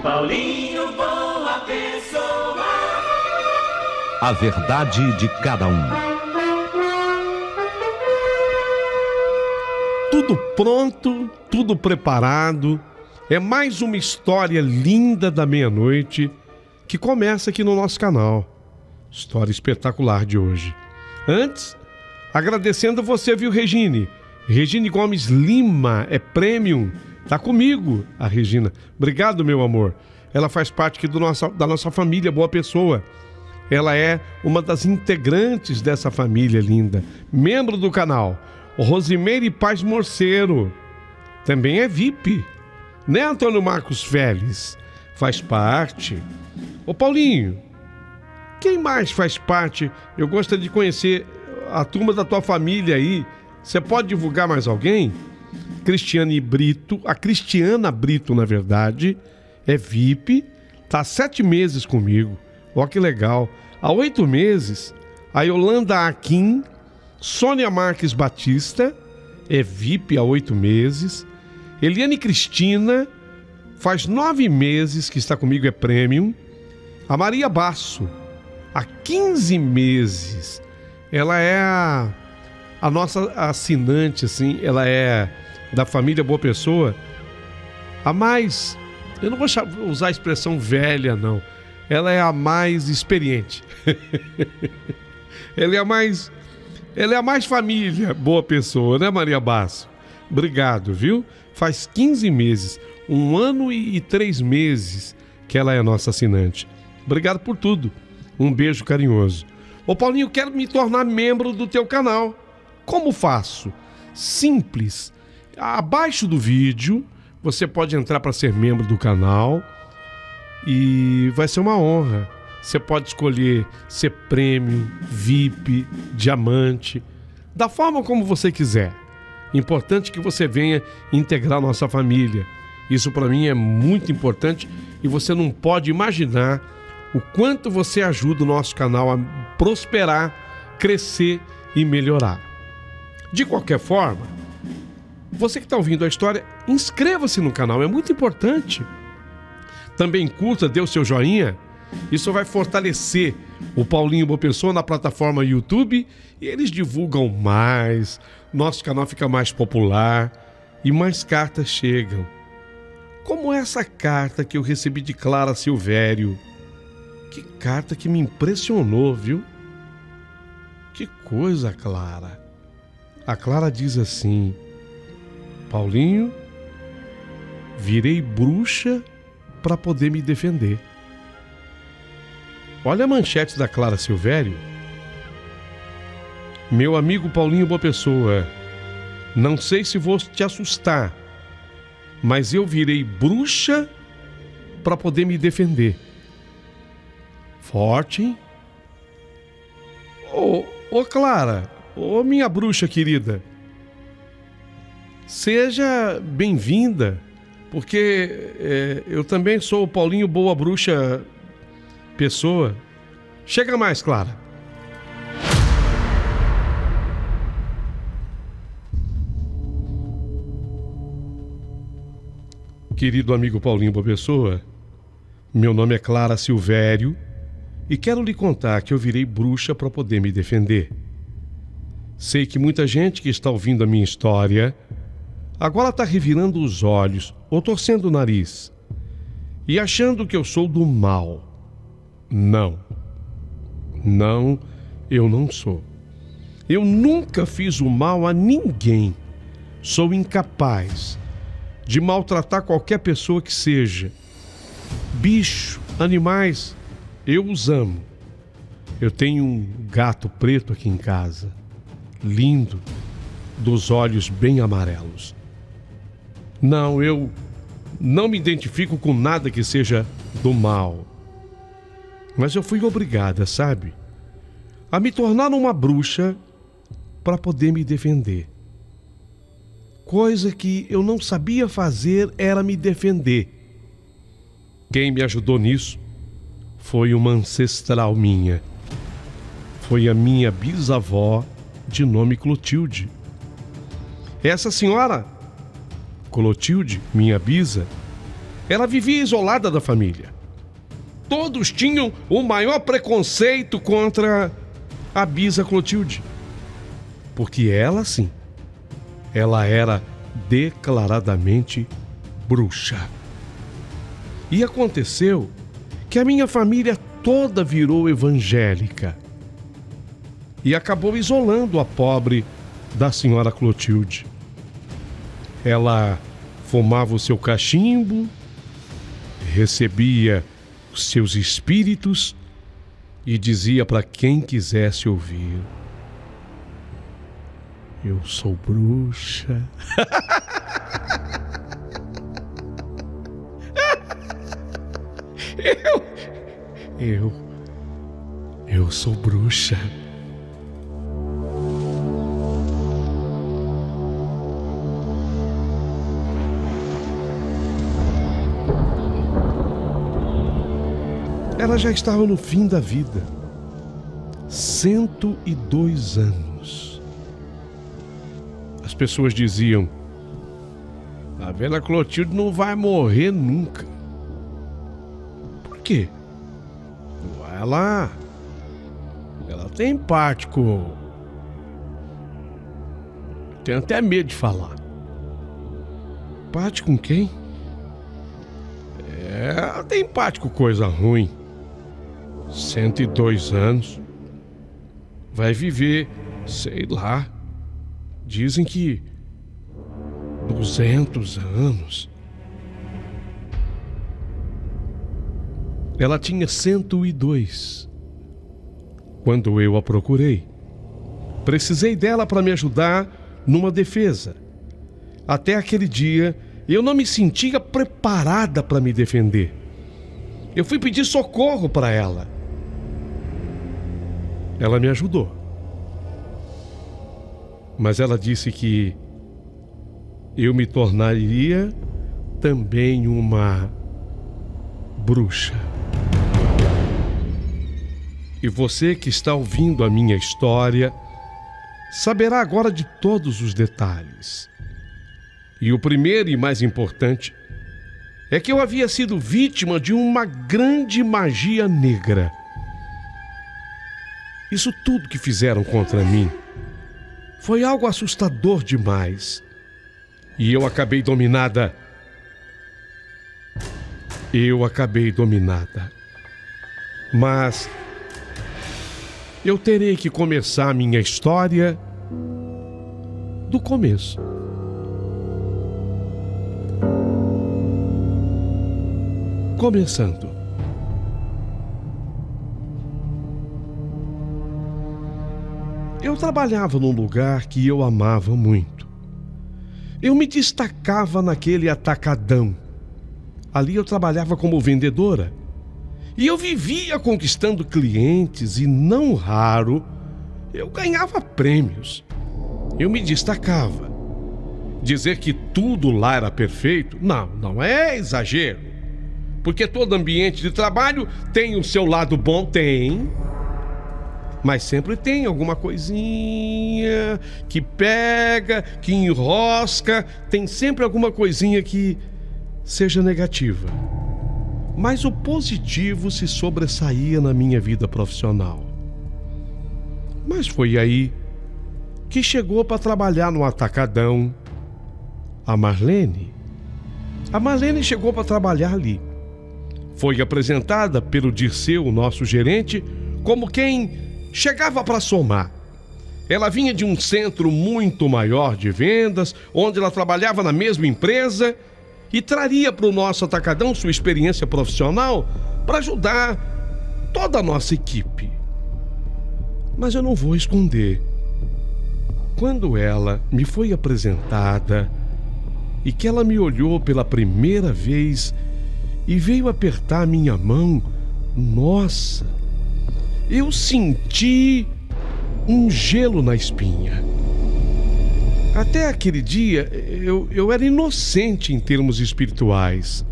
Paulinho Boa Pessoa. A verdade de cada um. Tudo pronto, tudo preparado. É mais uma história linda da meia-noite que começa aqui no nosso canal. História espetacular de hoje. Antes, agradecendo você, viu, Regine? Regine Gomes Lima, é premium. Tá comigo, a Regina. Obrigado, meu amor. Ela faz parte aqui da nossa família Boa Pessoa. Ela é uma das integrantes dessa família linda. Membro do canal. O Rosimeire Paz Morceiro. Também é VIP. Né, Antônio Marcos Félix? Faz parte. Ô, Paulinho, quem mais faz parte? Eu gostaria de conhecer a turma da tua família aí. Você pode divulgar mais alguém? Cristiane Brito, a Cristiana Brito, na verdade, é VIP, tá há 7 meses comigo. Ó, que legal. Há 8 meses, a Yolanda Aquim, Sônia Marques Batista, é VIP há 8 meses. Eliane Cristina, faz 9 meses que está comigo, é premium. A Maria Basso, há 15 meses. Ela é a nossa assinante, assim, ela é da família Boa Pessoa, a mais, eu não vou usar a expressão velha, não. Ela é a mais experiente. Ela é a mais família Boa Pessoa, né, Maria Basso? Obrigado, viu? Faz 15 meses, 1 ano e 3 meses que ela é nossa assinante. Obrigado por tudo. Um beijo carinhoso. Ô, Paulinho, quero me tornar membro do teu canal. Como faço? Simples. Abaixo do vídeo, você pode entrar para ser membro do canal e vai ser uma honra. Você pode escolher ser premium, VIP, diamante, da forma como você quiser. Importante que você venha integrar a nossa família. Isso para mim é muito importante e você não pode imaginar o quanto você ajuda o nosso canal a prosperar, crescer e melhorar. De qualquer forma, você que está ouvindo a história, inscreva-se no canal, é muito importante. Também curta, dê o seu joinha. Isso vai fortalecer o Paulinho Boa Pessoa na plataforma YouTube e eles divulgam mais, nosso canal fica mais popular e mais cartas chegam. Como essa carta que eu recebi de Clara Silvério. Que carta que me impressionou, viu? Que coisa, Clara. A Clara diz assim: Paulinho, virei bruxa para poder me defender. Olha a manchete da Clara Silvério. Meu amigo Paulinho Boa Pessoa, não sei se vou te assustar, mas eu virei bruxa para poder me defender. Forte, hein? Ô Clara, ô minha bruxa querida, seja bem-vinda, porque eu também sou o Paulinho Boa Bruxa Pessoa. Chega mais, Clara. Querido amigo Paulinho Boa Pessoa, meu nome é Clara Silvério e quero lhe contar que eu virei bruxa para poder me defender. Sei que muita gente que está ouvindo a minha história agora está revirando os olhos ou torcendo o nariz e achando que eu sou do mal. Não, eu não sou. Eu nunca fiz o mal a ninguém. Sou incapaz de maltratar qualquer pessoa que seja. Bicho, animais, eu os amo. Eu tenho um gato preto aqui em casa, lindo, dos olhos bem amarelos. Não, eu não me identifico com nada que seja do mal. Mas eu fui obrigada, sabe, a me tornar uma bruxa para poder me defender. Coisa que eu não sabia fazer era me defender. Quem me ajudou nisso foi uma ancestral minha. Foi a minha bisavó de nome Clotilde. Essa senhora, Clotilde, minha bisa, Ela vivia isolada da família. Todos tinham o maior preconceito contra a Bisa Clotilde. Porque ela, sim, ela era declaradamente bruxa. E aconteceu que a minha família toda virou evangélica e acabou isolando a pobre da senhora Clotilde. Ela fumava o seu cachimbo, recebia os seus espíritos e dizia para quem quisesse ouvir: eu sou bruxa. Eu sou bruxa. Ela já estava no fim da vida. 102 anos. As pessoas diziam: a velha Clotilde não vai morrer nunca. Por quê? Ela tem parte com... Tenho até medo de falar. Parte com quem? Ela tem parte com coisa ruim. 102 anos. Vai viver, sei lá. Dizem que 200 anos. Ela tinha 102 quando eu a procurei. Precisei dela para me ajudar numa defesa. Até aquele dia, eu não me sentia preparada para me defender. Eu fui pedir socorro para ela. Ela me ajudou. Mas ela disse que eu me tornaria também uma bruxa. E você que está ouvindo a minha história saberá agora de todos os detalhes. E o primeiro e mais importante é que eu havia sido vítima de uma grande magia negra. Isso tudo que fizeram contra mim foi algo assustador demais. E eu acabei dominada. Mas eu terei que começar a minha história do começo. Começando. Eu trabalhava num lugar que eu amava muito. Eu me destacava naquele atacadão. Ali eu trabalhava como vendedora. E eu vivia conquistando clientes e, não raro, eu ganhava prêmios. Eu me destacava. Dizer que tudo lá era perfeito, não é exagero. Porque todo ambiente de trabalho tem o seu lado bom, tem. Mas sempre tem alguma coisinha que pega, que enrosca. Tem sempre alguma coisinha que seja negativa. Mas o positivo se sobressaía na minha vida profissional. Mas foi aí que chegou para trabalhar no atacadão a Marlene. A Marlene chegou para trabalhar ali. Foi apresentada pelo Dirceu, nosso gerente, como quem chegava para somar. Ela vinha de um centro muito maior de vendas, onde ela trabalhava na mesma empresa, e traria para o nosso atacadão sua experiência profissional para ajudar toda a nossa equipe. Mas eu não vou esconder. Quando ela me foi apresentada e que ela me olhou pela primeira vez e veio apertar a minha mão, nossa, eu senti um gelo na espinha. Até aquele dia, eu era inocente em termos espirituais.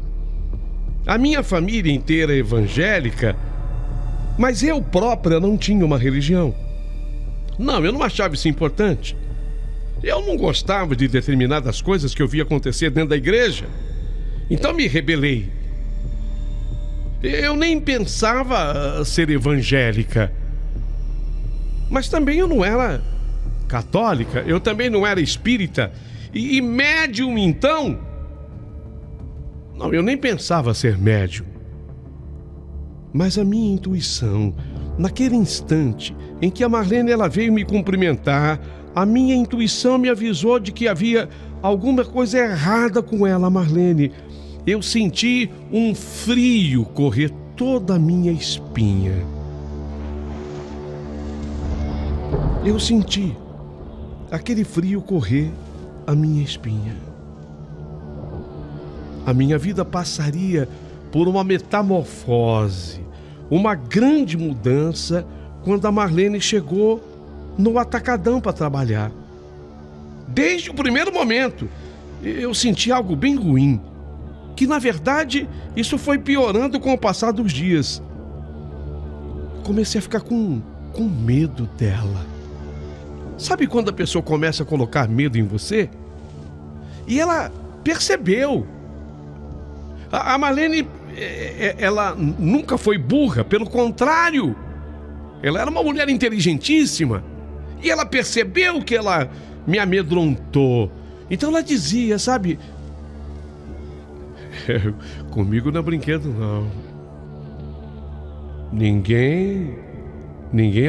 A minha família inteira é evangélica, mas eu própria não tinha uma religião. Não, eu não achava isso importante. Eu não gostava de determinadas coisas que eu via acontecer dentro da igreja. Então me rebelei. Eu nem pensava ser evangélica. Mas também eu não era católica, eu também não era espírita. E médium, então? Não, eu nem pensava ser médium. Mas a minha intuição, naquele instante em que a Marlene ela veio me cumprimentar, a minha intuição me avisou de que havia alguma coisa errada com ela, Marlene. Eu senti um frio correr toda a minha espinha. Eu senti aquele frio correr a minha espinha. A minha vida passaria por uma metamorfose, uma grande mudança quando a Marlene chegou no atacadão para trabalhar. Desde o primeiro momento, eu senti algo bem ruim, que na verdade isso foi piorando com o passar dos dias. Comecei a ficar com medo dela. Sabe quando a pessoa começa a colocar medo em você? E ela percebeu. A Marlene, ela nunca foi burra, pelo contrário. Ela era uma mulher inteligentíssima. E ela percebeu que ela me amedrontou. Então ela dizia, sabe... Comigo não é brinquedo, não. Ninguém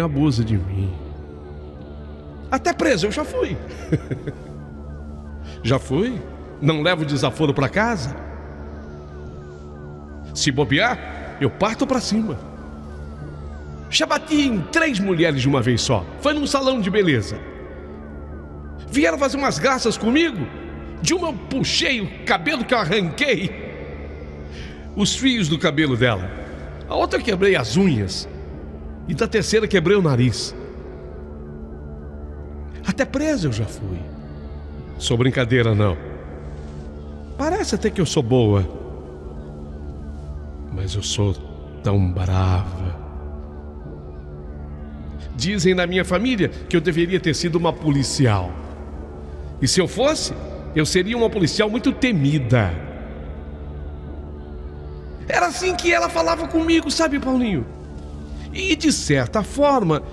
abusa de mim. Até preso eu já fui. Já fui. Não levo desaforo para casa. Se bobear, eu parto para cima. Já bati em 3 mulheres de uma vez só. Foi num salão de beleza. Vieram fazer umas graças comigo. De uma eu puxei o cabelo que eu arranquei os fios do cabelo dela. A outra eu quebrei as unhas. E da terceira quebrei o nariz. Até preso eu já fui. Sou brincadeira, não. Parece até que eu sou boa. Mas eu sou tão brava. Dizem na minha família que eu deveria ter sido uma policial. E se eu fosse, eu seria uma policial muito temida. Era assim que ela falava comigo, sabe, Paulinho? E de certa forma,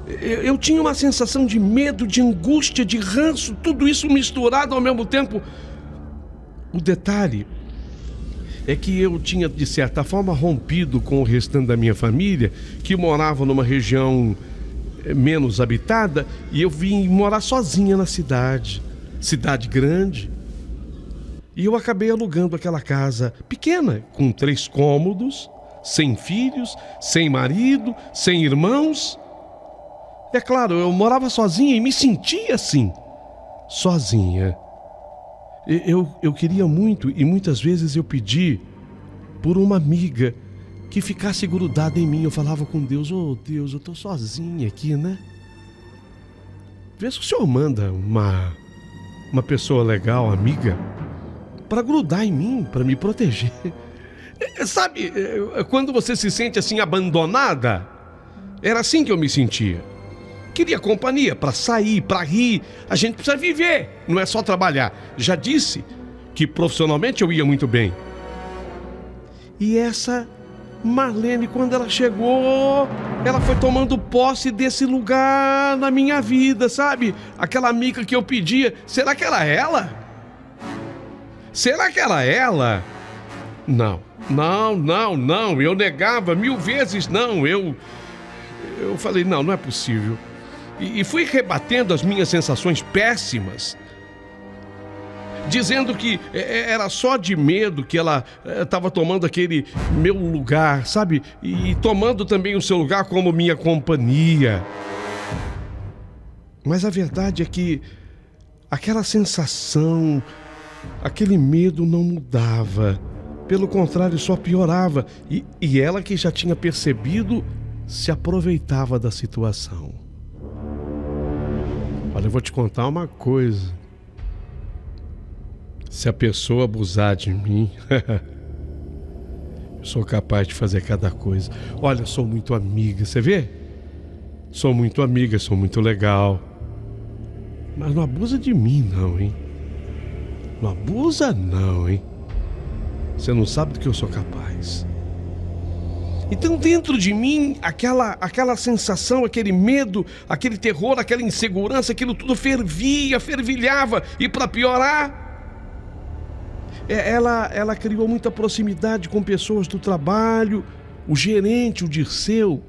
eu tinha uma sensação de medo, de angústia, de ranço, tudo isso misturado ao mesmo tempo. O detalhe é que eu tinha, de certa forma, rompido com o restante da minha família, que morava numa região menos habitada, e eu vim morar sozinha na cidade grande. E eu acabei alugando aquela casa pequena, com 3 cômodos, sem filhos, sem marido, sem irmãos. É claro, eu morava sozinha e me sentia assim, sozinha. Eu queria muito e muitas vezes eu pedi por uma amiga que ficasse grudada em mim. Eu falava com Deus, oh Deus, eu tô sozinha aqui, né? Vê se o Senhor manda uma pessoa legal, amiga, para grudar em mim, para me proteger. Sabe, quando você se sente assim abandonada, era assim que eu me sentia. Queria companhia para sair, para rir. A gente precisa viver, não é só trabalhar. Já disse que profissionalmente eu ia muito bem. E essa Marlene, quando ela chegou, ela foi tomando posse desse lugar na minha vida, sabe? Aquela amiga que eu pedia, será que era ela? Será que era ela? Não, eu negava 1000 vezes não, eu falei, não é possível. E fui rebatendo as minhas sensações péssimas, dizendo que era só de medo que ela estava tomando aquele meu lugar, sabe? E tomando também o seu lugar como minha companhia. Mas a verdade é que aquela sensação, aquele medo não mudava. Pelo contrário, só piorava. E ela, que já tinha percebido, se aproveitava da situação. Olha, eu vou te contar uma coisa. Se a pessoa abusar de mim, eu sou capaz de fazer cada coisa. Olha, eu sou muito amiga, você vê? Sou muito amiga, sou muito legal. Mas não abusa de mim não, hein? Não abusa não, hein? Você não sabe do que eu sou capaz. Então dentro de mim, aquela sensação, aquele medo, aquele terror, aquela insegurança, aquilo tudo fervilhava. E para piorar, ela criou muita proximidade com pessoas do trabalho. O gerente, o Dirceu,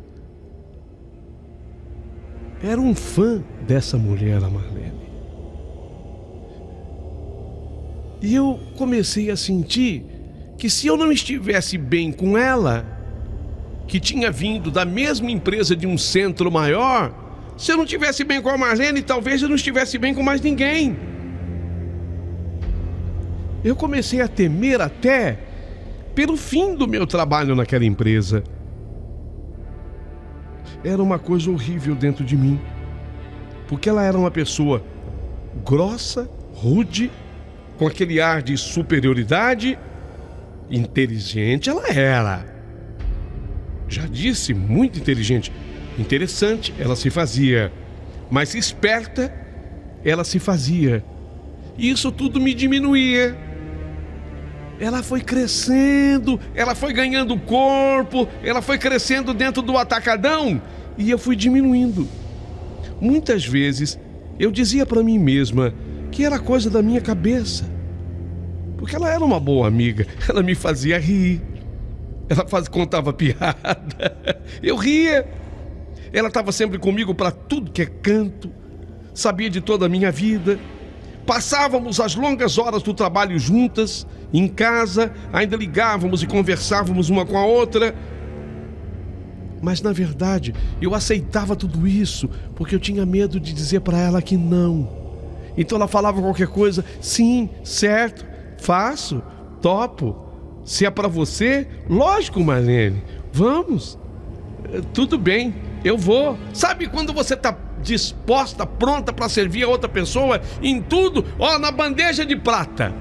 era um fã dessa mulher, a Marlene. E eu comecei a sentir que se eu não estivesse bem com ela, que tinha vindo da mesma empresa de um centro maior, se eu não estivesse bem com a Marlene, talvez eu não estivesse bem com mais ninguém. Eu comecei a temer até pelo fim do meu trabalho naquela empresa. Era uma coisa horrível dentro de mim, porque ela era uma pessoa grossa, rude, com aquele ar de superioridade. Inteligente ela era. Já disse, muito inteligente. Interessante, ela se fazia. Mas esperta, ela se fazia. E isso tudo me diminuía. Ela foi crescendo, ela foi ganhando corpo, ela foi crescendo dentro do atacadão e eu fui diminuindo. Muitas vezes eu dizia para mim mesma que era coisa da minha cabeça. Porque ela era uma boa amiga, ela me fazia rir. Ela contava piada, eu ria. Ela estava sempre comigo para tudo que é canto, sabia de toda a minha vida. Passávamos as longas horas do trabalho juntas, em casa, ainda ligávamos e conversávamos uma com a outra. Mas na verdade, eu aceitava tudo isso porque eu tinha medo de dizer para ela que não. Então ela falava qualquer coisa, sim, certo, faço, topo. Se é para você, lógico, Marlene, vamos, tudo bem, eu vou. Sabe quando você está disposta, pronta para servir a outra pessoa em tudo? Ó, na bandeja de prata.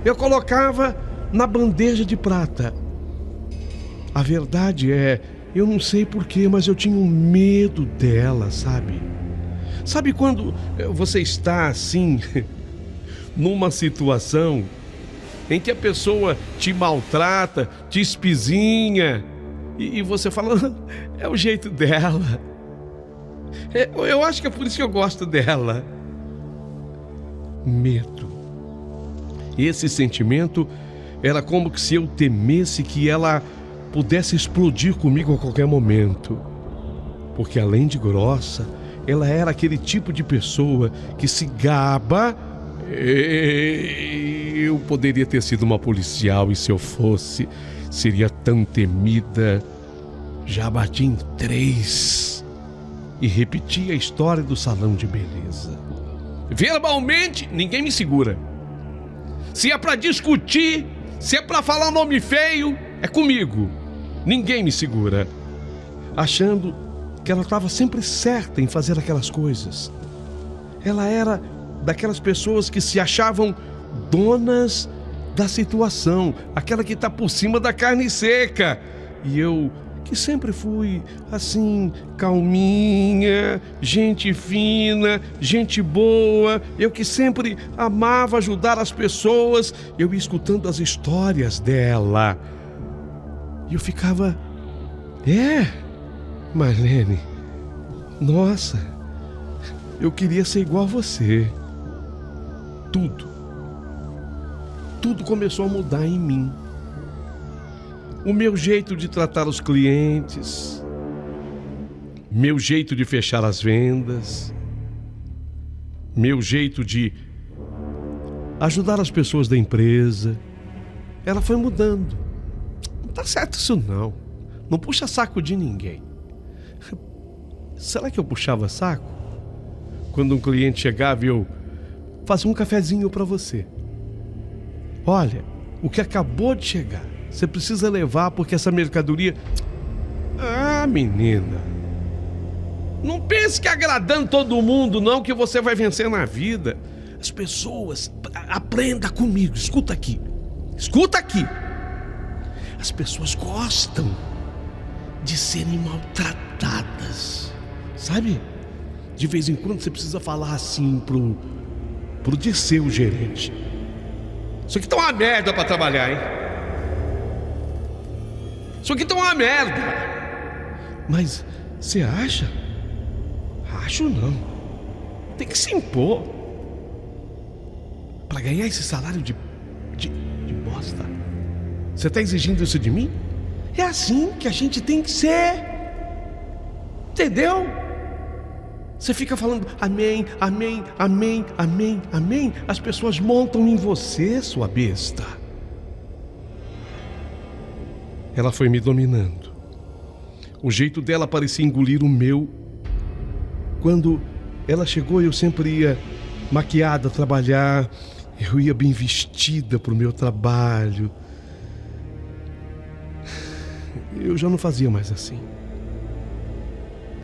Eu colocava na bandeja de prata. A verdade é, eu não sei porquê, mas eu tinha um medo dela, sabe? Sabe quando você está assim, numa situação em que a pessoa te maltrata, te espizinha, e você fala, é o jeito dela. Eu acho que é por isso que eu gosto dela. Medo. Esse sentimento era como se eu temesse que ela pudesse explodir comigo a qualquer momento. Porque além de grossa, ela era aquele tipo de pessoa que se gaba. Eu poderia ter sido uma policial e se eu fosse, seria tão temida. Já bati em 3 e repeti a história do salão de beleza. Verbalmente, ninguém me segura. Se é pra discutir, se é pra falar nome feio, é comigo. Ninguém me segura. Achando que ela estava sempre certa em fazer aquelas coisas. Ela era daquelas pessoas que se achavam donas da situação, aquela que está por cima da carne seca. E eu, que sempre fui assim, calminha, gente fina, gente boa, eu que sempre amava ajudar as pessoas, eu ia escutando as histórias dela. E eu ficava, Marlene, nossa, eu queria ser igual a você. Tudo começou a mudar em mim. O meu jeito de tratar os clientes, meu jeito de fechar as vendas, meu jeito de ajudar as pessoas da empresa, ela foi mudando. Não tá certo isso não. Não puxa saco de ninguém. Será que eu puxava saco? Quando um cliente chegava e eu fazia um cafezinho para você. Olha, o que acabou de chegar, você precisa levar porque essa mercadoria... Ah, menina, não pense que agradando todo mundo não que você vai vencer na vida. As pessoas, aprenda comigo, escuta aqui. As pessoas gostam de serem maltratadas, sabe? De vez em quando você precisa falar assim pro Dirceu, gerente. Isso aqui tá uma merda pra trabalhar, hein? Isso aqui tá uma merda. Mas você acha? Acho não. Tem que se impor. Pra ganhar esse salário de bosta. Você tá exigindo isso de mim? É assim que a gente tem que ser. Entendeu? Você fica falando amém, amém, amém, amém, amém. As pessoas montam em você, sua besta. Ela foi me dominando. O jeito dela parecia engolir o meu. Quando ela chegou, eu sempre ia maquiada trabalhar. Eu ia bem vestida para o meu trabalho. Eu já não fazia mais assim.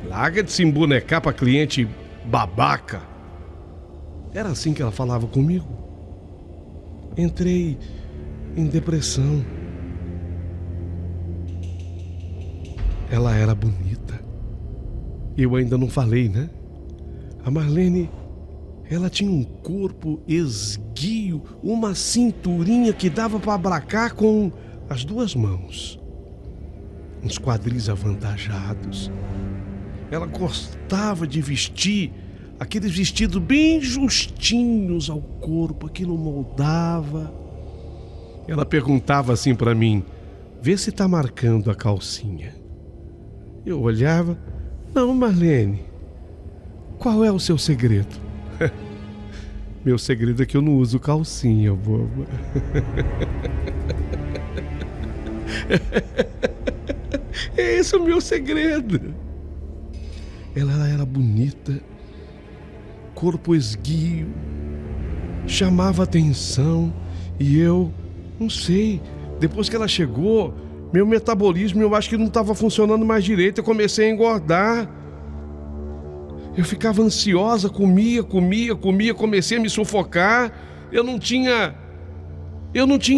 Larga de se embonecar para cliente babaca. Era assim que ela falava comigo. Entrei em depressão. Ela era bonita. Eu ainda não falei, né? A Marlene, ela tinha um corpo esguio, uma cinturinha que dava para abracar com as duas mãos. Uns quadris avantajados. Ela gostava de vestir aqueles vestidos bem justinhos ao corpo, aquilo moldava. Ela perguntava assim para mim: vê se tá marcando a calcinha. Eu olhava: não, Marlene, qual é o seu segredo? Meu segredo é que eu não uso calcinha, boba. É esse o meu segredo. Ela era bonita, corpo esguio, chamava atenção e eu, não sei, depois que ela chegou, meu metabolismo eu acho que não estava funcionando mais direito, eu comecei a engordar. Eu ficava ansiosa, comia, comecei a me sufocar. Eu não tinha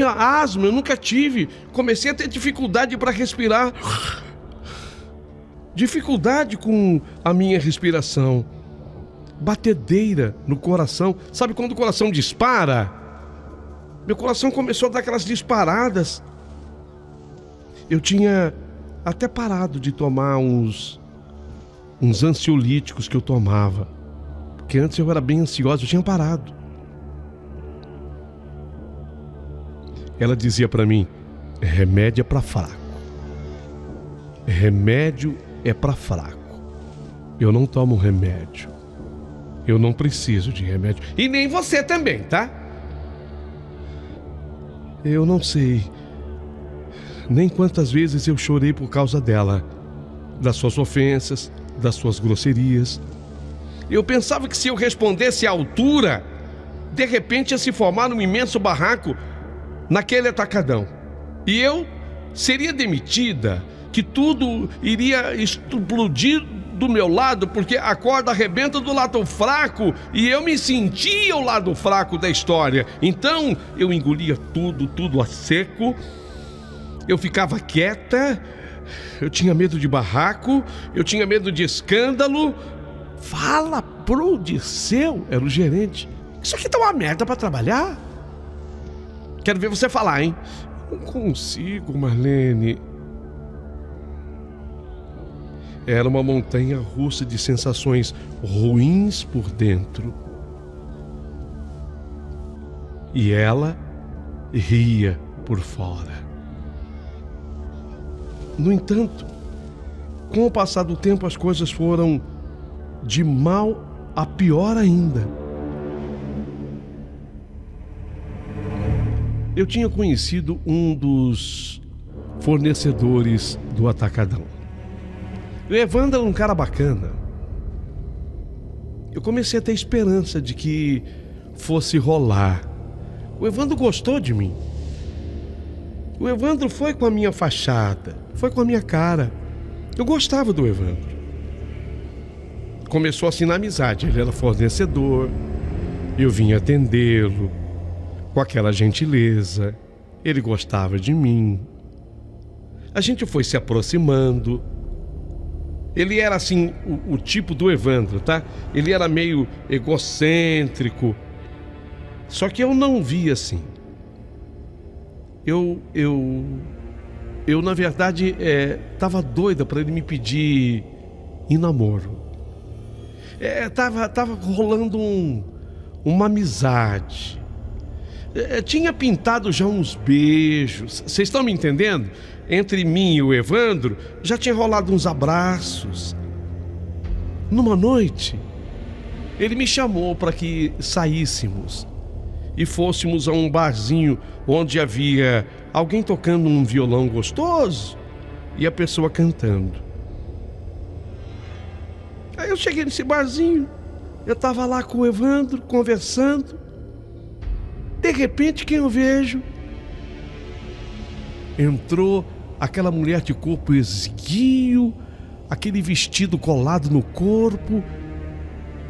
asma, eu nunca tive. Comecei a ter dificuldade para respirar. Dificuldade com a minha respiração. Batedeira no coração. Sabe quando o coração dispara? Meu coração começou a dar aquelas disparadas. Eu tinha até parado de tomar uns ansiolíticos que eu tomava. Porque antes eu era bem ansiosa, eu tinha parado. Ela dizia pra mim: remédio é pra fraco. Remédio é pra fraco. Eu não tomo remédio. Eu não preciso de remédio. E nem você também, tá? Eu não sei nem quantas vezes eu chorei por causa dela. Das suas ofensas, das suas grosserias. Eu pensava que se eu respondesse à altura, de repente ia se formar um imenso barraco naquele atacadão. E eu seria demitida, que tudo iria explodir do meu lado, porque a corda arrebenta do lado fraco e eu me sentia o lado fraco da história. Então eu engolia tudo a seco. Eu ficava quieta. Eu tinha medo de barraco, eu tinha medo de escândalo. Fala pro Disseu, era o gerente: isso aqui tá uma merda pra trabalhar. Quero ver você falar, hein? Não consigo, Marlene. Era uma montanha russa de sensações ruins por dentro. E ela ria por fora. No entanto, com o passar do tempo, as coisas foram de mal a pior ainda. Eu tinha conhecido um dos fornecedores do Atacadão. O Evandro era um cara bacana. Eu comecei a ter esperança de que fosse rolar. O Evandro gostou de mim. O Evandro foi com a minha fachada, foi com a minha cara. Eu gostava do Evandro. Começou assim na amizade. Ele era fornecedor, eu vinha atendê-lo com aquela gentileza. Ele gostava de mim. A gente foi se aproximando. Ele era assim, o tipo do Evandro, tá? Ele era meio egocêntrico. Só que eu não via assim. Eu Eu na verdade, tava doida para ele me pedir em namoro. Tava rolando uma amizade. Tinha pintado já uns beijos. Vocês estão me entendendo? Entre mim e o Evandro, já tinha rolado uns abraços. Numa noite, ele me chamou para que saíssemos e fôssemos a um barzinho onde havia alguém tocando um violão gostoso e a pessoa cantando. Aí eu cheguei nesse barzinho, eu tava lá com o Evandro, conversando. De repente, quem eu vejo? Entrou aquela mulher de corpo esguio, aquele vestido colado no corpo.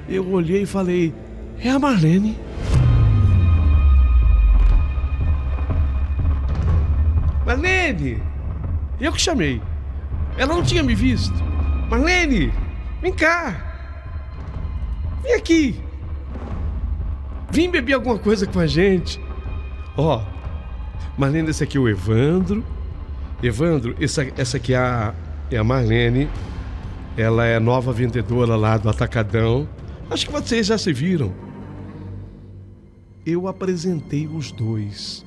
Eu olhei e falei, é a Marlene. Marlene! Eu que chamei. Ela não tinha me visto. Marlene, vem cá. Vem aqui. Vem beber alguma coisa com a gente. Ó, Marlene, esse aqui é o Evandro. Evandro, essa aqui é a Marlene. Ela é nova vendedora lá do Atacadão. Acho que vocês já se viram. Eu apresentei os dois.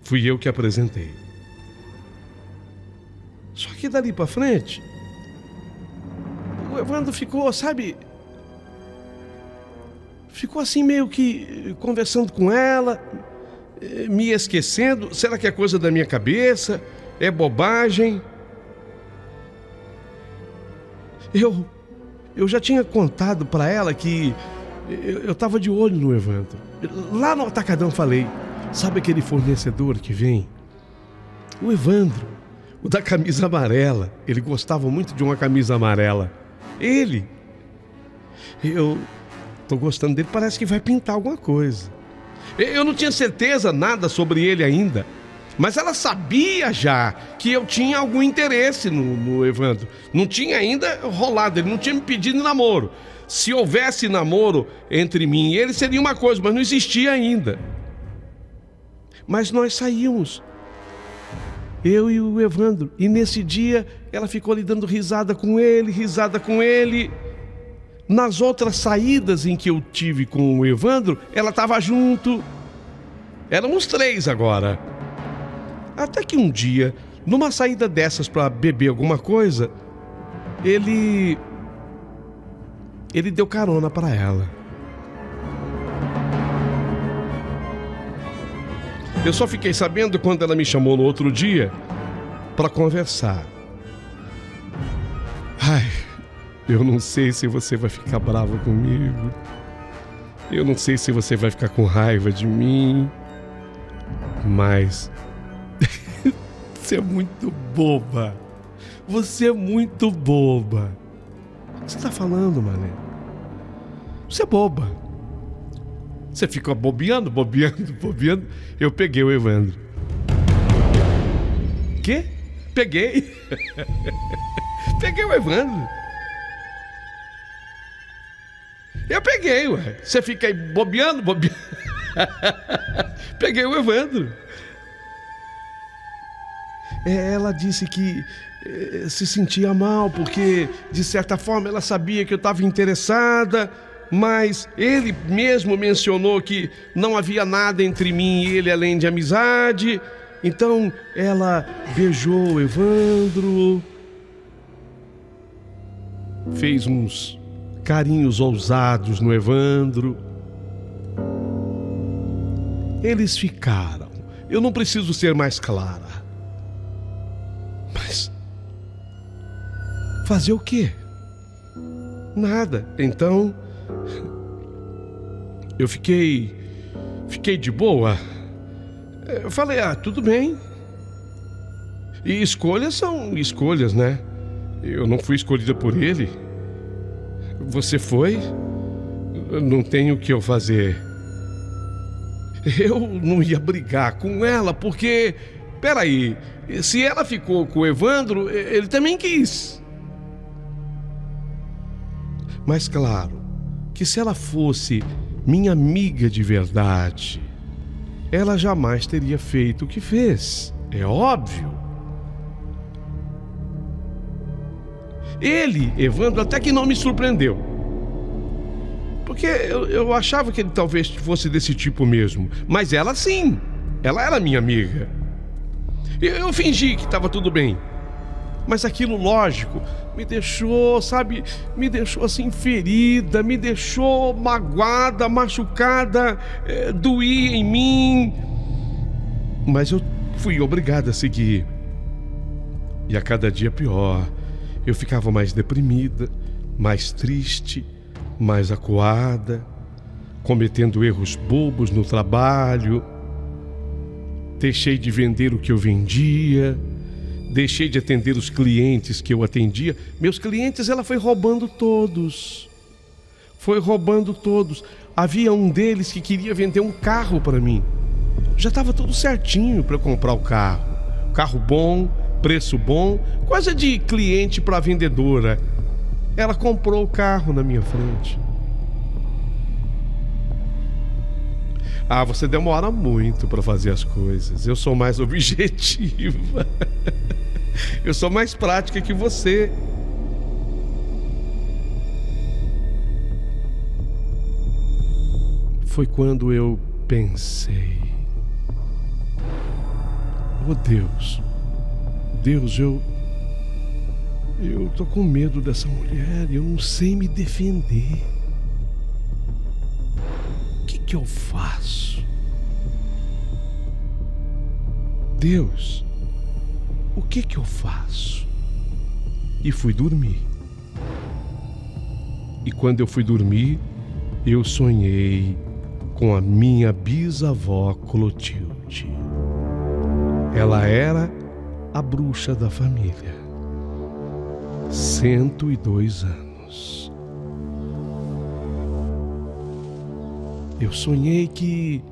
Fui eu que apresentei. Só que dali pra frente, o Evandro ficou, sabe? Ficou assim meio que conversando com ela, me esquecendo. Será que é coisa da minha cabeça? É bobagem? Eu já tinha contado pra ela que eu tava de olho no Evandro. Lá no Atacadão falei, sabe aquele fornecedor que vem? O Evandro, o da camisa amarela. Ele gostava muito de uma camisa amarela. Eu tô gostando dele, parece que vai pintar alguma coisa. Eu não tinha certeza nada sobre ele ainda, mas ela sabia já que eu tinha algum interesse no Evandro. Não tinha ainda rolado, ele não tinha me pedido namoro. Se houvesse namoro entre mim e ele, seria uma coisa, mas não existia ainda. Mas nós saímos, eu e o Evandro, e nesse dia ela ficou ali dando risada com ele. Nas outras saídas em que eu tive com o Evandro, ela estava junto. Éramos 3 agora. Até que um dia, numa saída dessas para beber alguma coisa, ele deu carona para ela. Eu só fiquei sabendo quando ela me chamou no outro dia para conversar. Ai, eu não sei se você vai ficar bravo comigo. Eu não sei se você vai ficar com raiva de mim. Mas você é muito boba. Você é muito boba. O que você tá falando, mané? Você é boba. Você fica bobeando. Eu peguei o Evandro. Quê? Peguei. Peguei o Evandro. Eu peguei, ué. Você fica aí bobeando. Peguei o Evandro. Ela disse que se sentia mal porque, de certa forma, ela sabia que eu estava interessada, mas ele mesmo mencionou que não havia nada entre mim e ele além de amizade. Então ela beijou o Evandro, fez uns carinhos ousados no Evandro. Eles ficaram. Eu não preciso ser mais clara. Mas fazer o quê? Nada. Então eu fiquei de boa. Eu falei, tudo bem. E escolhas são escolhas, né? Eu não fui escolhida por ele. Você foi? Não tenho o que eu fazer. Eu não ia brigar com ela porque... Peraí, se ela ficou com o Evandro, ele também quis. Mas claro, que se ela fosse minha amiga de verdade, ela jamais teria feito o que fez. É óbvio. Ele, Evandro, até que não me surpreendeu. Porque eu achava que ele talvez fosse desse tipo mesmo. Mas ela sim. Ela era minha amiga. Eu fingi que estava tudo bem. Mas aquilo, lógico, me deixou, sabe? Me deixou assim ferida, me deixou magoada, machucada, doía em mim. Mas eu fui obrigado a seguir. E a cada dia pior. Eu ficava mais deprimida, mais triste, mais acuada, cometendo erros bobos no trabalho. Deixei de vender o que eu vendia, deixei de atender os clientes que eu atendia. Meus clientes ela foi roubando todos. Foi roubando todos. Havia um deles que queria vender um carro para mim. Já estava tudo certinho para eu comprar o carro. Carro bom, preço bom, coisa de cliente para vendedora. Ela comprou o carro na minha frente. Ah, você demora muito para fazer as coisas. Eu sou mais objetiva. Eu sou mais prática que você. Foi quando eu pensei: oh Deus, eu tô com medo dessa mulher, eu não sei me defender. O que eu faço? Deus, o que eu faço? E fui dormir. E quando eu fui dormir, eu sonhei com a minha bisavó Clotilde. Ela era a bruxa da família. 102 anos. Eu sonhei que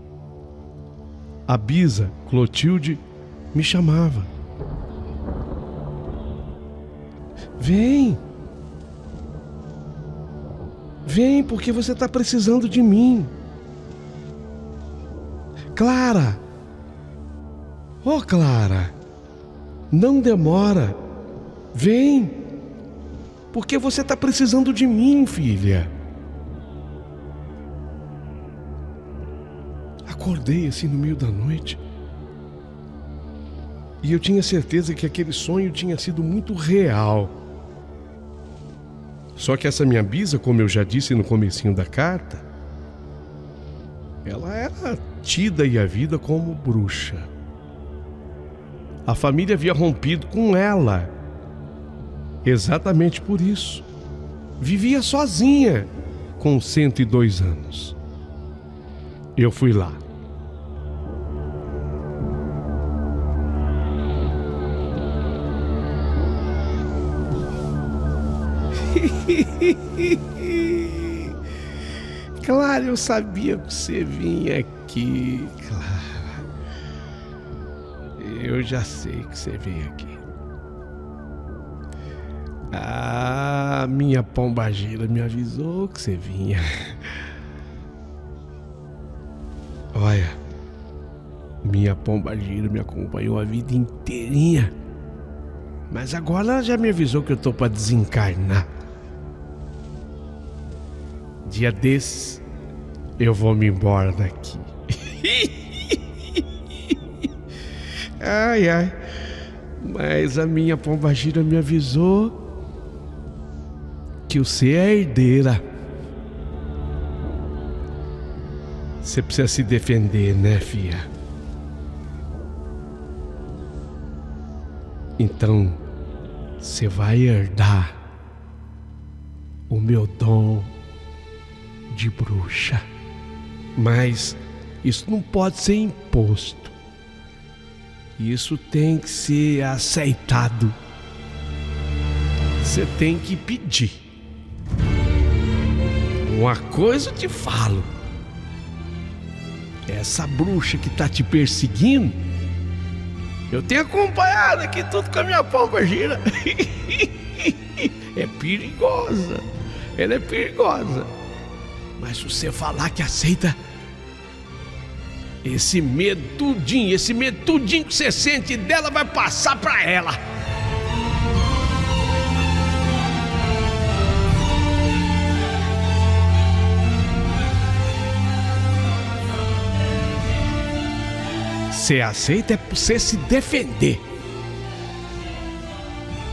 a bisa Clotilde me chamava. Vem! Vem, porque você está precisando de mim. Clara! Oh, Clara! Não demora. Vem! Porque você está precisando de mim, filha. Acordei assim no meio da noite. E eu tinha certeza que aquele sonho tinha sido muito real. Só que essa minha bisa, como eu já disse no comecinho da carta, ela era tida e havida como bruxa. A família havia rompido com ela. Exatamente por isso. Vivia sozinha com 102 anos. Eu fui lá. Claro, eu sabia que você vinha aqui, Clara. Eu já sei que você veio aqui. Ah, minha pombagira me avisou que você vinha. Olha, minha pombagira me acompanhou a vida inteirinha. Mas agora ela já me avisou que eu tô pra desencarnar. Dia desses, eu vou me embora daqui. Ai, ai. Mas a minha pombagira me avisou que você é a herdeira. Você precisa se defender, né, filha? Então, você vai herdar o meu dom de bruxa. Mas isso não pode ser imposto. Isso tem que ser aceitado. Você tem que pedir. Uma coisa eu te falo. Essa bruxa que tá te perseguindo, eu tenho acompanhado aqui tudo com a minha pombagira. É perigosa. Ela é perigosa. Mas se você falar que aceita, esse medo tudinho que você sente dela vai passar pra ela. Você aceita é pra você se defender.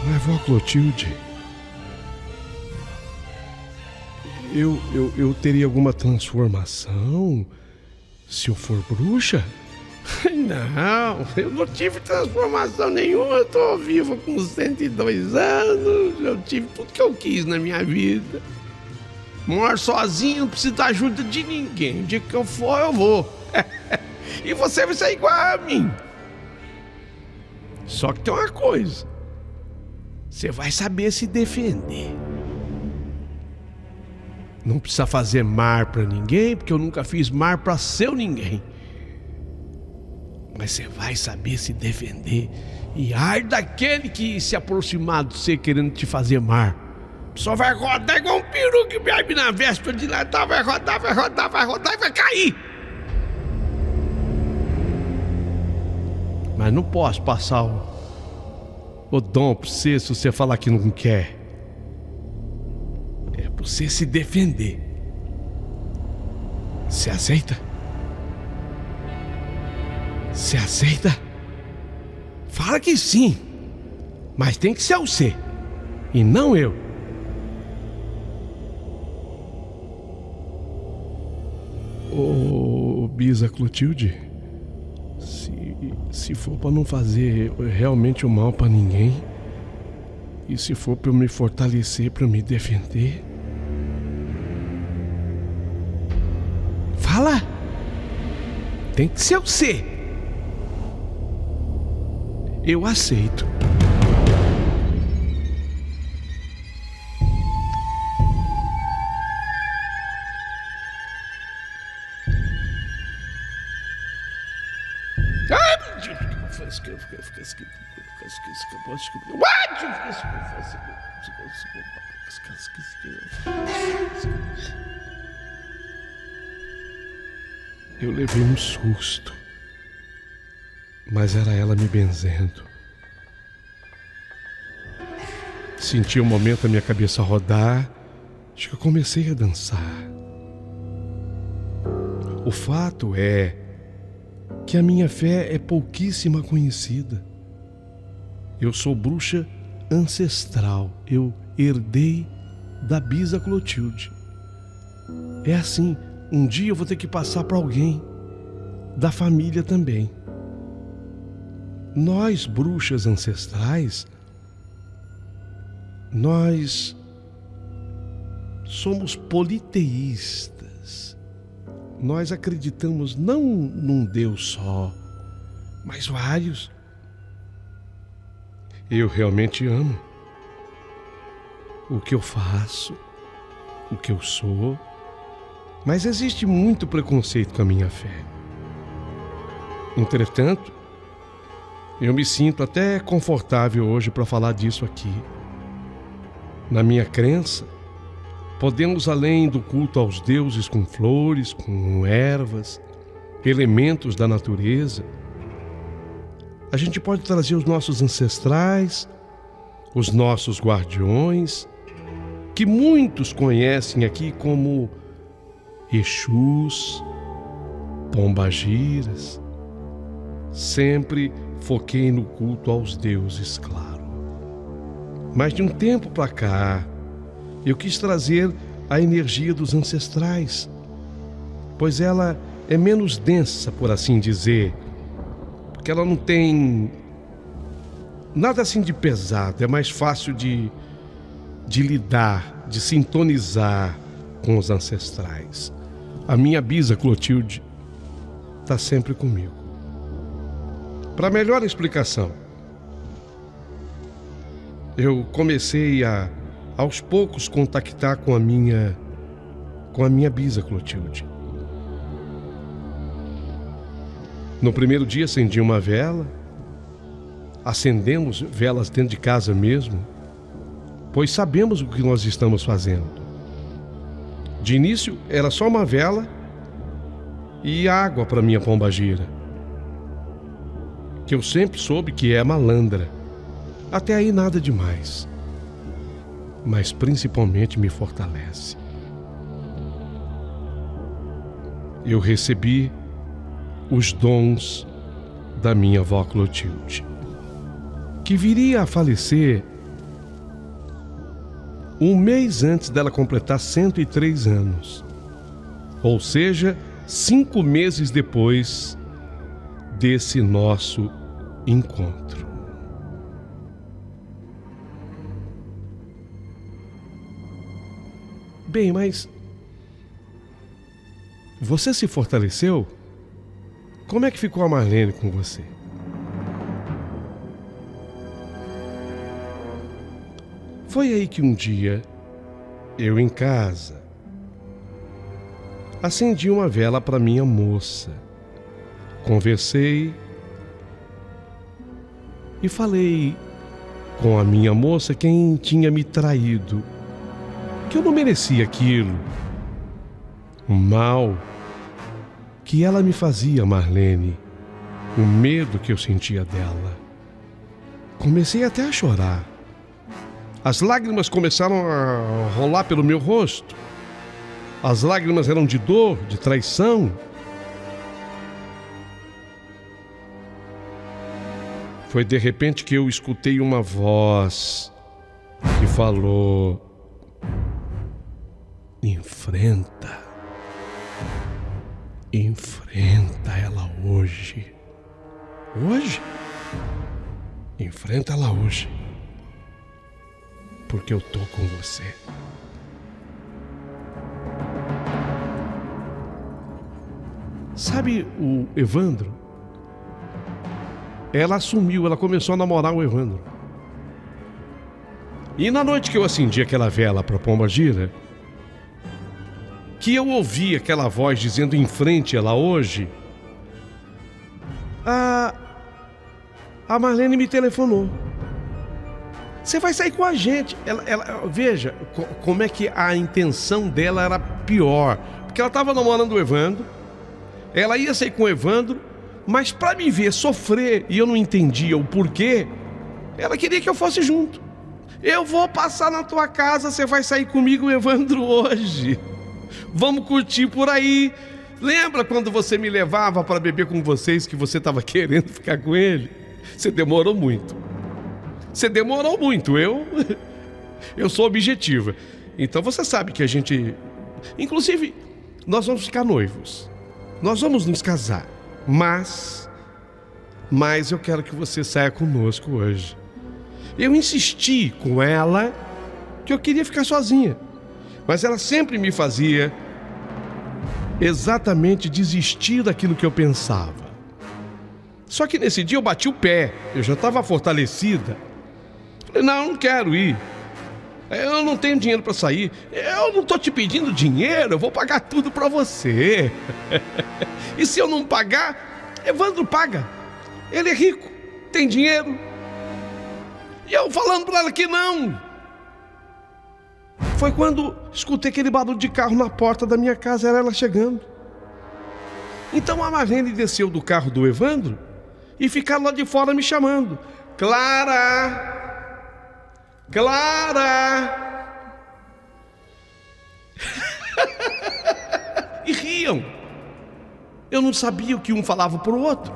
Mas, vó Clotilde, eu teria alguma transformação se eu for bruxa? Não, eu não tive transformação nenhuma. Eu tô vivo com 102 anos. Eu tive tudo que eu quis na minha vida. Moro sozinho, não preciso da ajuda de ninguém. O dia que eu for, eu vou. E você vai ser igual a mim. Só que tem uma coisa: você vai saber se defender. Não precisa fazer mar pra ninguém, porque eu nunca fiz mar pra seu ninguém. Mas você vai saber se defender. E ai daquele que se aproximar de você querendo te fazer mar. Só vai rodar igual um peru que bebe na véspera de Natal. Vai rodar e vai cair. Mas não posso passar o dom pra você se você falar que não quer. É pra você se defender. Você aceita? Você aceita? Fala que sim. Mas tem que ser você e não eu. Ô, Bisa Clotilde, se for pra não fazer realmente o mal pra ninguém, e se for pra eu me fortalecer, pra eu me defender, fala. Tem que ser você. Eu aceito. Eu levei um susto, mas era ela me benzendo. Senti um momento a minha cabeça rodar, acho que eu comecei a dançar. O fato é que a minha fé é pouquíssima conhecida. Eu sou bruxa ancestral, eu herdei da Bisa Clotilde. É assim, um dia eu vou ter que passar para alguém da família também. Nós, bruxas ancestrais, nós somos politeístas. Nós acreditamos não num Deus só, mas vários. Eu realmente amo o que eu faço, o que eu sou, mas existe muito preconceito com a minha fé. Entretanto, eu me sinto até confortável hoje para falar disso aqui. Na minha crença, podemos, além do culto aos deuses com flores, com ervas, elementos da natureza, a gente pode trazer os nossos ancestrais, os nossos guardiões, que muitos conhecem aqui como Exus, Pombagiras. Sempre foquei no culto aos deuses, claro. Mas de um tempo para cá, eu quis trazer a energia dos ancestrais, pois ela é menos densa, por assim dizer, porque ela não tem nada assim de pesado, é mais fácil de lidar, de sintonizar com os ancestrais. A minha Bisa Clotilde está sempre comigo. Para melhor explicação, eu comecei aos poucos contactar com a minha Bisa Clotilde. No primeiro dia acendi uma vela, acendemos velas dentro de casa mesmo, pois sabemos o que nós estamos fazendo. De início era só uma vela e água para minha pombagira, que eu sempre soube que é malandra. Até aí nada demais, mas principalmente me fortalece. Eu recebi os dons da minha avó Clotilde, que viria a falecer um mês antes dela completar 103 anos. Ou seja, 5 meses depois desse nosso encontro. Bem, mas você se fortaleceu? Como é que ficou a Marlene com você? Foi aí que um dia, eu em casa, acendi uma vela para minha moça. Conversei e falei com a minha moça quem tinha me traído, que eu não merecia aquilo, o mal que ela me fazia, Marlene, o medo que eu sentia dela. Comecei até a chorar. As lágrimas começaram a rolar pelo meu rosto. As lágrimas eram de dor, de traição. Foi de repente que eu escutei uma voz que falou: enfrenta ela hoje. Hoje? Enfrenta ela hoje, porque eu tô com você. Sabe o Evandro? Ela assumiu, ela começou a namorar o Evandro. E na noite que eu acendi aquela vela para pombagira, que eu ouvi aquela voz dizendo enfrente ela hoje, a Marlene me telefonou. Você vai sair com a gente. Ela veja como é que a intenção dela era pior. Porque ela estava namorando o Evandro, ela ia sair com o Evandro, mas para me ver sofrer, e eu não entendia o porquê, ela queria que eu fosse junto. Eu vou passar na tua casa, você vai sair comigo, Evandro, hoje. Vamos curtir por aí. Lembra quando você me levava para beber com vocês, que você estava querendo ficar com ele? Você demorou muito. Eu sou objetiva. Então você sabe que a gente... Inclusive, nós vamos ficar noivos. Nós vamos nos casar. Mas eu quero que você saia conosco hoje. Eu insisti com ela que eu queria ficar sozinha. Mas ela sempre me fazia exatamente desistir daquilo que eu pensava. Só que nesse dia eu bati o pé. Eu já estava fortalecida. Falei, não quero ir. Eu não tenho dinheiro para sair. Eu não estou te pedindo dinheiro, eu vou pagar tudo para você. E se eu não pagar, Evandro paga. Ele é rico, tem dinheiro. E eu falando para ela que não. Foi quando escutei aquele barulho de carro na porta da minha casa, era ela chegando. Então a Marlene desceu do carro do Evandro e ficaram lá de fora me chamando. Clara! Clara! E riam. Eu não sabia o que um falava pro outro.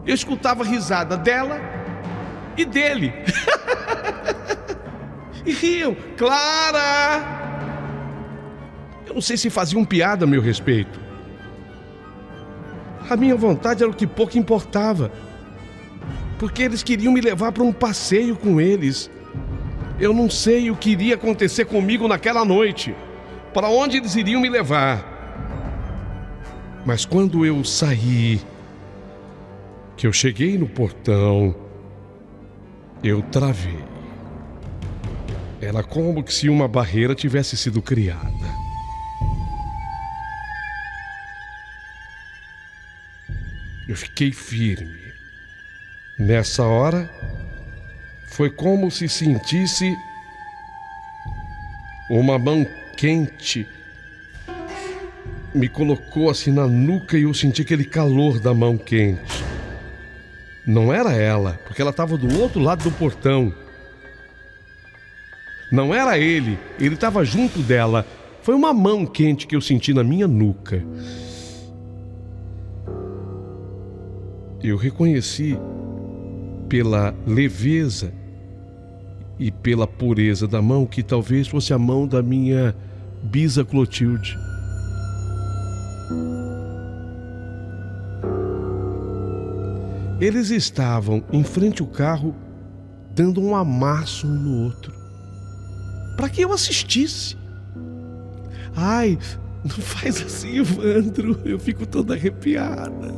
Eu escutava a risada dela e dele. E riam. Clara! Eu não sei se faziam piada a meu respeito. A minha vontade era o que pouco importava, porque eles queriam me levar para um passeio com eles. Eu não sei o que iria acontecer comigo naquela noite, para onde eles iriam me levar. Mas quando eu saí, que eu cheguei no portão, eu travei. Era como se uma barreira tivesse sido criada. Eu fiquei firme. Nessa hora, foi como se sentisse uma mão quente me colocou assim na nuca e eu senti aquele calor da mão quente. Não era ela, porque ela estava do outro lado do portão. Não era ele estava junto dela. Foi uma mão quente que eu senti na minha nuca. Eu reconheci pela leveza e pela pureza da mão que talvez fosse a mão da minha bisa Clotilde. Eles estavam em frente ao carro, dando um amasso um no outro, para que eu assistisse. Ai, não faz assim, Evandro, eu fico toda arrepiada.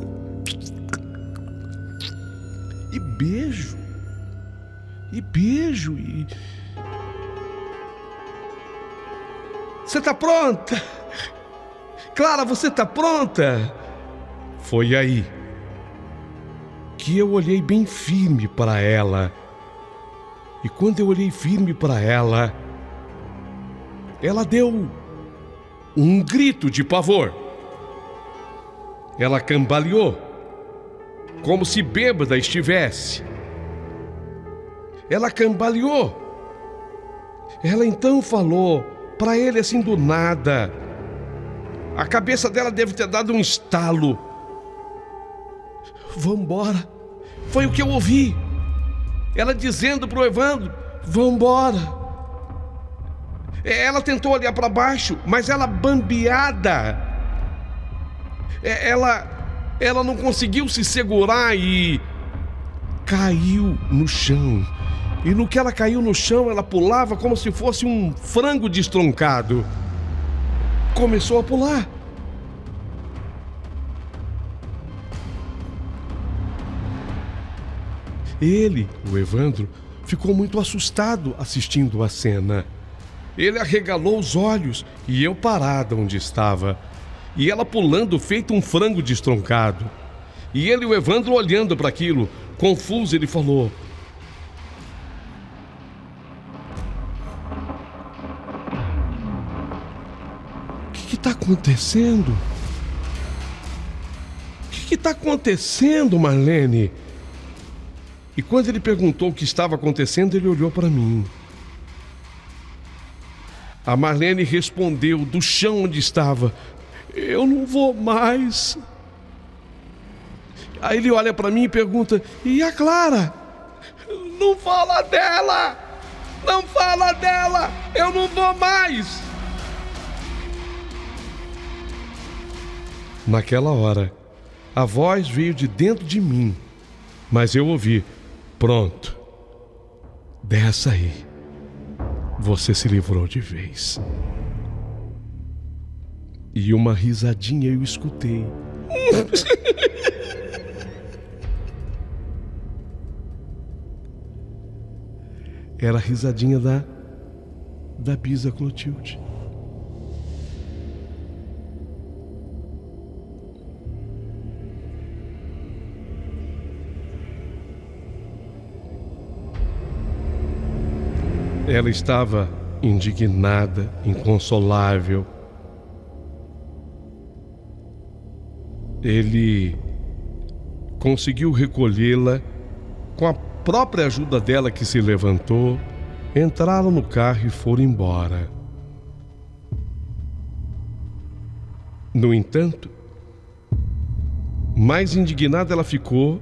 E beijo. Você tá pronta? Clara, você tá pronta? Foi aí que eu olhei bem firme para ela. E quando eu olhei firme para ela, ela deu um grito de pavor. Ela cambaleou, como se bêbada estivesse. Ela cambaleou. Ela então falou para ele assim do nada. A cabeça dela deve ter dado um estalo. Vambora. Foi o que eu ouvi. Ela dizendo pro Evandro, vambora. Ela tentou olhar para baixo, mas ela bambeada. Ela não conseguiu se segurar e caiu no chão. E no que ela caiu no chão, ela pulava como se fosse um frango destroncado. Começou a pular. Ele, o Evandro, ficou muito assustado assistindo a cena. Ele arregalou os olhos e eu parada onde estava. E ela pulando feito um frango destroncado. E ele e o Evandro olhando para aquilo. Confuso, ele falou: o que está acontecendo? O que está acontecendo, Marlene? E quando ele perguntou o que estava acontecendo, ele olhou para mim. A Marlene respondeu do chão onde estava: eu não vou mais. Aí ele olha para mim e pergunta: e a Clara? Não fala dela! Não fala dela! Eu não vou mais! Naquela hora, a voz veio de dentro de mim, mas eu ouvi: pronto, dessa aí, você se livrou de vez. E uma risadinha eu escutei. Era a risadinha da bisa Clotilde. Ela estava indignada, inconsolável. Ele conseguiu recolhê-la com a própria ajuda dela, que se levantou, entraram no carro e foram embora. No entanto, mais indignada ela ficou,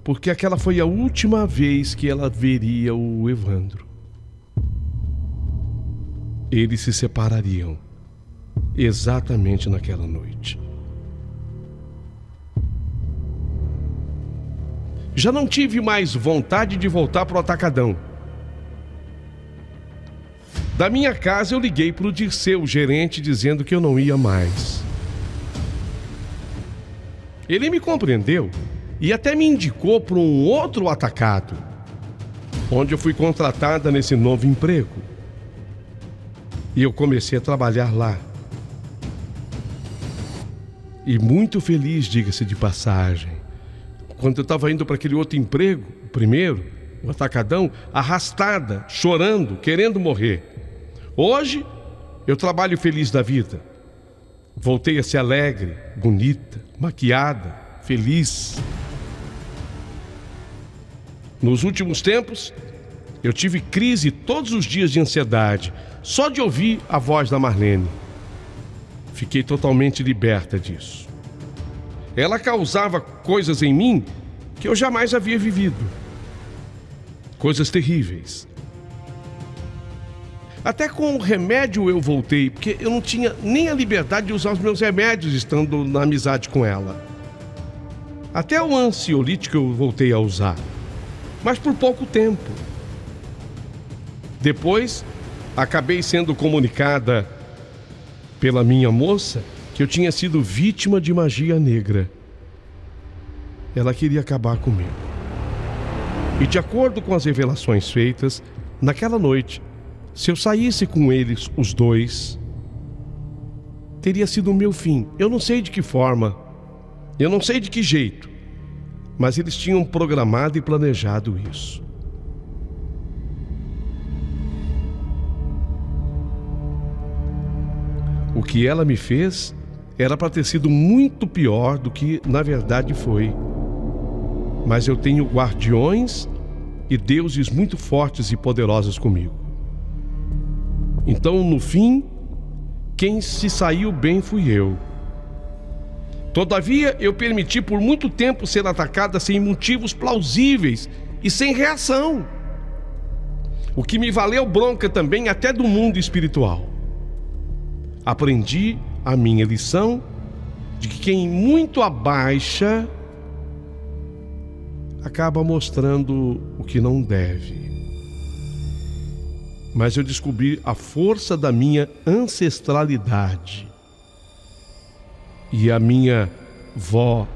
porque aquela foi a última vez que ela veria o Evandro. Eles se separariam exatamente naquela noite. Já não tive mais vontade de voltar para o Atacadão. Da minha casa eu liguei para o Dirceu, o gerente, dizendo que eu não ia mais. Ele me compreendeu e até me indicou para um outro atacado, onde eu fui contratada nesse novo emprego. E eu comecei a trabalhar lá. E muito feliz, diga-se de passagem. Quando eu estava indo para aquele outro emprego, o primeiro, o Atacadão, arrastada, chorando, querendo morrer. Hoje, eu trabalho feliz da vida. Voltei a ser alegre, bonita, maquiada, feliz. Nos últimos tempos, eu tive crise todos os dias de ansiedade, só de ouvir a voz da Marlene. Fiquei totalmente liberta disso. Ela causava coisas em mim que eu jamais havia vivido. Coisas terríveis. Até com o remédio eu voltei, porque eu não tinha nem a liberdade de usar os meus remédios estando na amizade com ela. Até o ansiolítico eu voltei a usar, mas por pouco tempo. Depois, acabei sendo comunicada pela minha moça que eu tinha sido vítima de magia negra. Ela queria acabar comigo. E de acordo com as revelações feitas, naquela noite, se eu saísse com eles, os dois, teria sido o meu fim. Eu não sei de que forma, eu não sei de que jeito, mas eles tinham programado e planejado isso. O que ela me fez era para ter sido muito pior do que na verdade foi. Mas eu tenho guardiões e deuses muito fortes e poderosos comigo. Então, no fim, quem se saiu bem fui eu. Todavia, eu permiti por muito tempo ser atacada sem motivos plausíveis e sem reação. O que me valeu bronca também até do mundo espiritual. Aprendi a minha lição de que quem muito abaixa acaba mostrando o que não deve. Mas eu descobri a força da minha ancestralidade. E a minha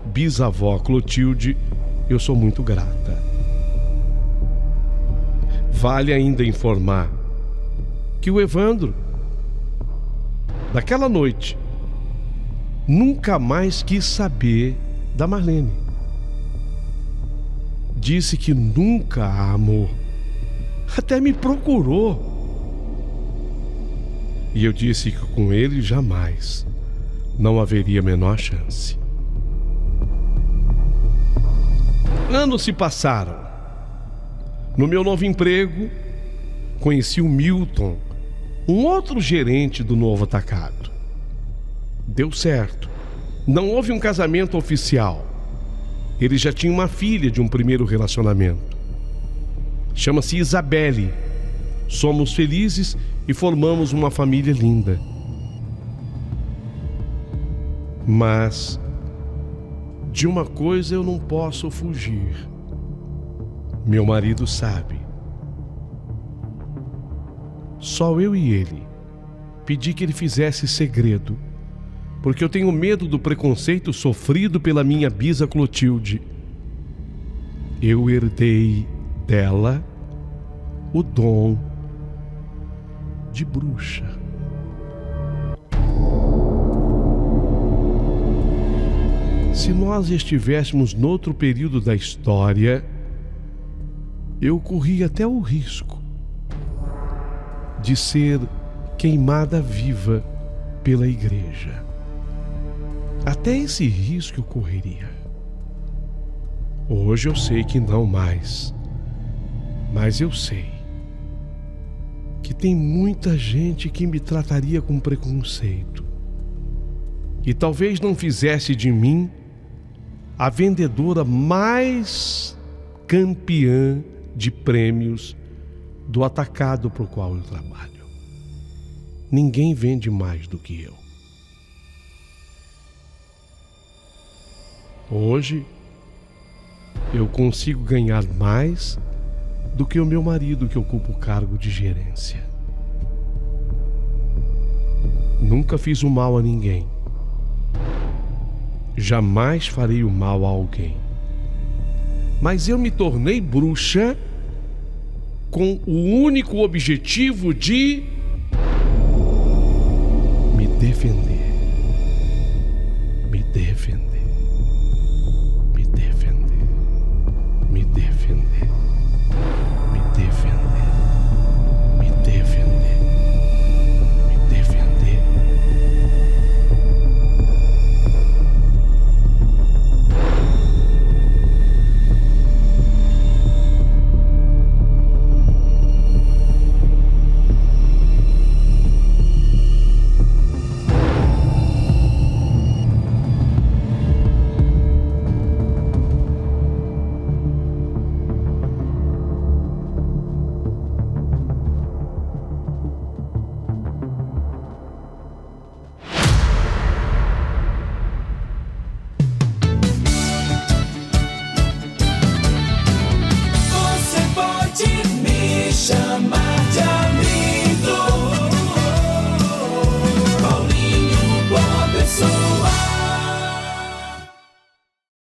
bisavó Clotilde, eu sou muito grata. Vale ainda informar que o Evandro, naquela noite, nunca mais quis saber da Marlene. Disse que nunca a amou. Até me procurou. E eu disse que com ele jamais não haveria a menor chance. Anos se passaram. No meu novo emprego, conheci o Milton, um outro gerente do novo atacado. Deu certo. Não houve um casamento oficial. Ele já tinha uma filha de um primeiro relacionamento. Chama-se Isabelle. Somos felizes e formamos uma família linda. Mas de uma coisa eu não posso fugir. Meu marido sabe. Só eu e ele. Pedi que ele fizesse segredo, porque eu tenho medo do preconceito sofrido pela minha bisa Clotilde. Eu herdei dela o dom de bruxa. Se nós estivéssemos noutro período da história, eu corria até o risco de ser queimada viva pela igreja. Até esse risco eu correria. Hoje eu sei que não mais, mas eu sei que tem muita gente que me trataria com preconceito e talvez não fizesse de mim a vendedora mais campeã de prêmios do atacado para o qual eu trabalho. Ninguém vende mais do que eu. Hoje, eu consigo ganhar mais do que o meu marido, que ocupa o cargo de gerência. Nunca fiz o mal a ninguém. Jamais farei o mal a alguém. Mas eu me tornei bruxa com o único objetivo de me defender. Me defender.